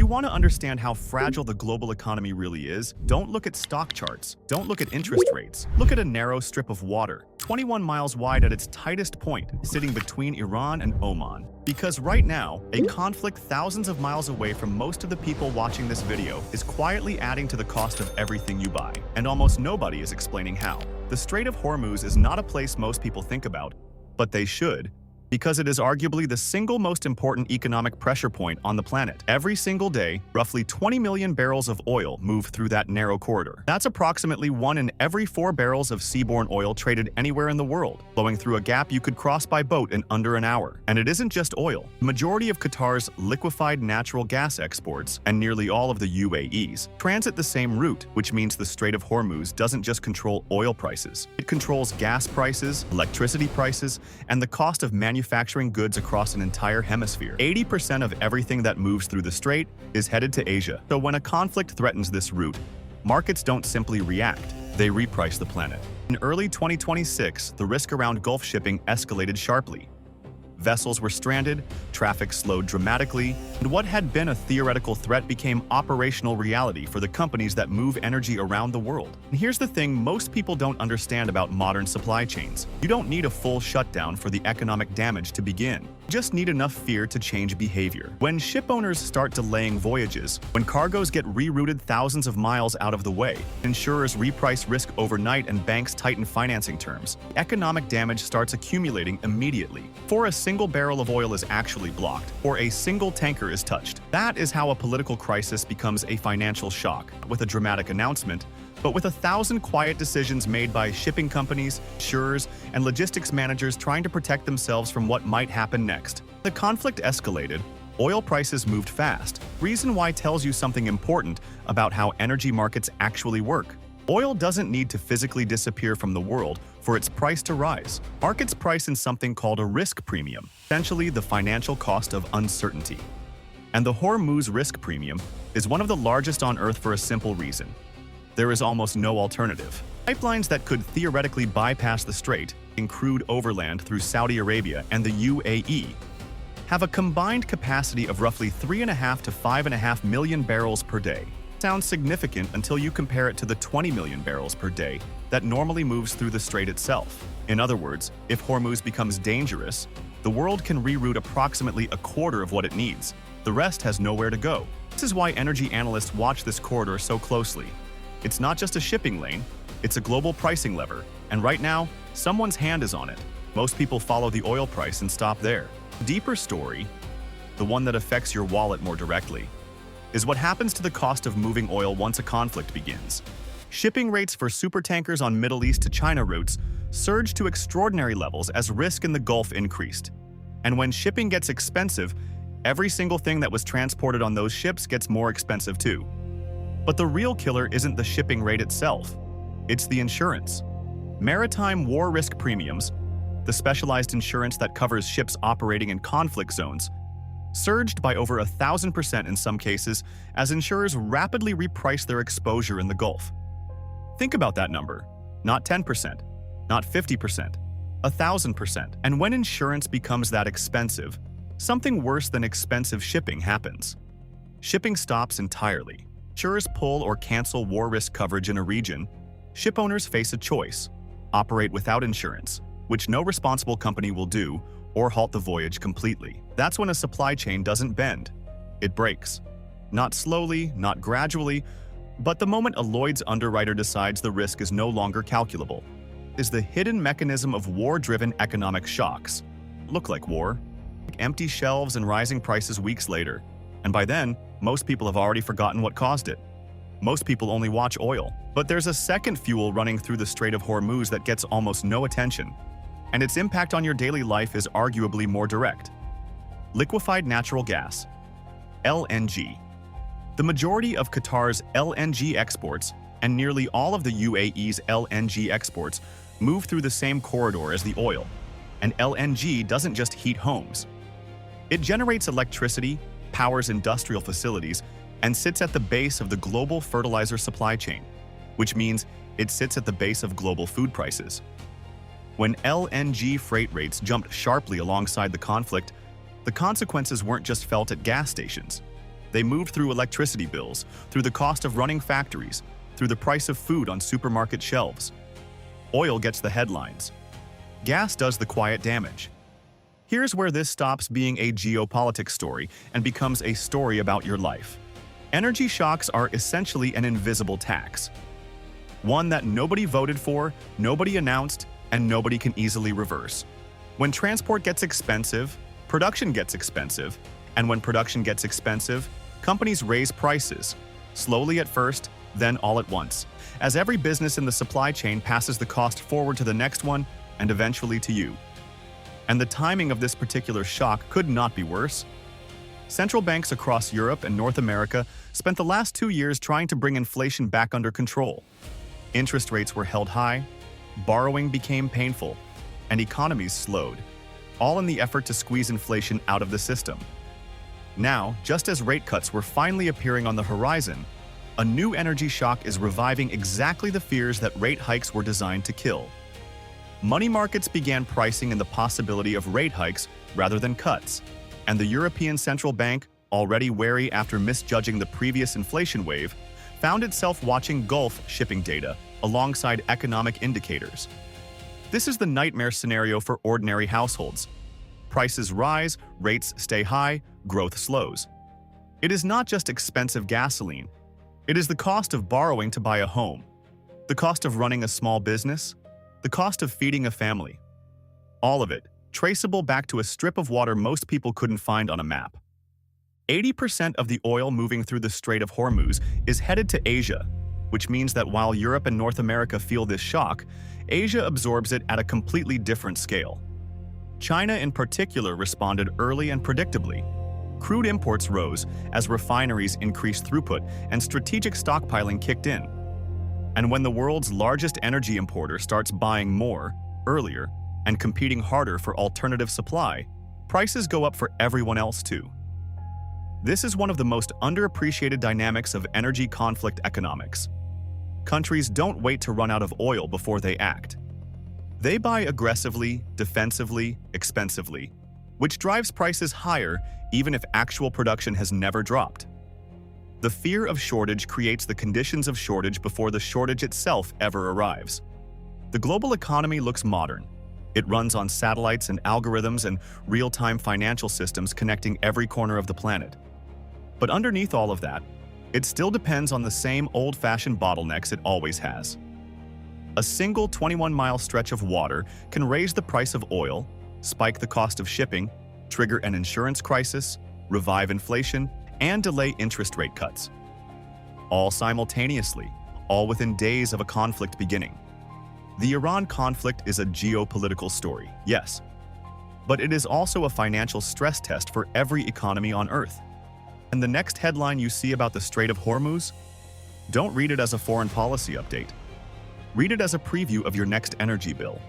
you want to understand how fragile the global economy really is, don't look at stock charts. Don't look at interest rates. Look at a narrow strip of water, 21 miles wide at its tightest point, sitting between Iran and Oman. Because right now, a conflict thousands of miles away from most of the people watching this video is quietly adding to the cost of everything you buy, and almost nobody is explaining how. The Strait of Hormuz is not a place most people think about, but they should, because it is arguably the single most important economic pressure point on the planet. Every single day, roughly 20 million barrels of oil move through that narrow corridor. That's approximately 1 in every 4 barrels of seaborne oil traded anywhere in the world, flowing through a gap you could cross by boat in under an hour. And it isn't just oil. The majority of Qatar's liquefied natural gas exports, and nearly all of the UAE's, transit the same route, which means the Strait of Hormuz doesn't just control oil prices. It controls gas prices, electricity prices, and the cost of manufacturing goods across an entire hemisphere. 80% of everything that moves through the strait is headed to Asia. So when a conflict threatens this route, markets don't simply react, they reprice the planet. In early 2026, the risk around Gulf shipping escalated sharply. Vessels were stranded, traffic slowed dramatically, and what had been a theoretical threat became operational reality for the companies that move energy around the world. And here's the thing most people don't understand about modern supply chains. You don't need a full shutdown for the economic damage to begin. You just need enough fear to change behavior. When ship owners start delaying voyages, when cargoes get rerouted thousands of miles out of the way, insurers reprice risk overnight and banks tighten financing terms, economic damage starts accumulating immediately. For a single barrel of oil is actually blocked, or a single tanker is touched. That is how a political crisis becomes a financial shock, with a dramatic announcement, but with 1,000 quiet decisions made by shipping companies, insurers, and logistics managers trying to protect themselves from what might happen next. The conflict escalated, oil prices moved fast. Reason why tells you something important about how energy markets actually work. Oil doesn't need to physically disappear from the world for its price to rise. Markets price in something called a risk premium, essentially the financial cost of uncertainty. And the Hormuz risk premium is one of the largest on Earth for a simple reason. There is almost no alternative. Pipelines that could theoretically bypass the strait, in crude overland through Saudi Arabia and the UAE, have a combined capacity of roughly 3.5 to 5.5 million barrels per day. Sounds significant until you compare it to the 20 million barrels per day that normally moves through the strait itself. In other words, if Hormuz becomes dangerous, the world can reroute approximately a quarter of what it needs. The rest has nowhere to go. This is why energy analysts watch this corridor so closely. It's not just a shipping lane, it's a global pricing lever, and right now, someone's hand is on it. Most people follow the oil price and stop there. The deeper story, the one that affects your wallet more directly, is what happens to the cost of moving oil once a conflict begins. Shipping rates for supertankers on Middle East to China routes surged to extraordinary levels as risk in the Gulf increased. And when shipping gets expensive, every single thing that was transported on those ships gets more expensive too. But the real killer isn't the shipping rate itself, it's the insurance. Maritime war risk premiums, the specialized insurance that covers ships operating in conflict zones, surged by over 1,000% in some cases as insurers rapidly reprice their exposure in the Gulf. Think about that number. Not 10%, not 50%, 1,000%. And when insurance becomes that expensive, something worse than expensive shipping happens. Shipping stops entirely. Insurers pull or cancel war risk coverage in a region. Ship owners face a choice: operate without insurance, which no responsible company will do, or halt the voyage completely. That's when a supply chain doesn't bend. It breaks. Not slowly, not gradually, but the moment a Lloyd's underwriter decides the risk is no longer calculable. Is the hidden mechanism of war-driven economic shocks. Look like war. Empty shelves and rising prices weeks later. And by then, most people have already forgotten what caused it. Most people only watch oil. But there's a second fuel running through the Strait of Hormuz that gets almost no attention, and its impact on your daily life is arguably more direct. Liquefied natural gas, LNG. The majority of Qatar's LNG exports and nearly all of the UAE's LNG exports move through the same corridor as the oil. And LNG doesn't just heat homes. It generates electricity, powers industrial facilities, and sits at the base of the global fertilizer supply chain, which means it sits at the base of global food prices. When LNG freight rates jumped sharply alongside the conflict, the consequences weren't just felt at gas stations. They moved through electricity bills, through the cost of running factories, through the price of food on supermarket shelves. Oil gets the headlines. Gas does the quiet damage. Here's where this stops being a geopolitics story and becomes a story about your life. Energy shocks are essentially an invisible tax. One that nobody voted for, nobody announced, and nobody can easily reverse. When transport gets expensive, production gets expensive, and when production gets expensive, companies raise prices, slowly at first, then all at once, as every business in the supply chain passes the cost forward to the next one and eventually to you. And the timing of this particular shock could not be worse. Central banks across Europe and North America spent the last 2 years trying to bring inflation back under control. Interest rates were held high, borrowing became painful, and economies slowed, all in the effort to squeeze inflation out of the system. Now, just as rate cuts were finally appearing on the horizon, a new energy shock is reviving exactly the fears that rate hikes were designed to kill. Money markets began pricing in the possibility of rate hikes rather than cuts, and the European Central Bank, already wary after misjudging the previous inflation wave, found itself watching Gulf shipping data alongside economic indicators. This is the nightmare scenario for ordinary households. Prices rise, rates stay high, growth slows. It is not just expensive gasoline. It is the cost of borrowing to buy a home, the cost of running a small business, the cost of feeding a family. All of it traceable back to a strip of water most people couldn't find on a map. 80% of the oil moving through the Strait of Hormuz is headed to Asia, which means that while Europe and North America feel this shock, Asia absorbs it at a completely different scale. China in particular responded early and predictably. Crude imports rose as refineries increased throughput and strategic stockpiling kicked in. And when the world's largest energy importer starts buying more, earlier, and competing harder for alternative supply, prices go up for everyone else too. This is one of the most underappreciated dynamics of energy conflict economics. Countries don't wait to run out of oil before they act. They buy aggressively, defensively, expensively, which drives prices higher even if actual production has never dropped. The fear of shortage creates the conditions of shortage before the shortage itself ever arrives. The global economy looks modern. It runs on satellites and algorithms and real-time financial systems connecting every corner of the planet. But underneath all of that, it still depends on the same old-fashioned bottlenecks it always has. A single 21-mile stretch of water can raise the price of oil, spike the cost of shipping, trigger an insurance crisis, revive inflation, and delay interest rate cuts. All simultaneously, all within days of a conflict beginning. The Iran conflict is a geopolitical story, yes, but it is also a financial stress test for every economy on Earth. And the next headline you see about the Strait of Hormuz, don't read it as a foreign policy update. Read it as a preview of your next energy bill.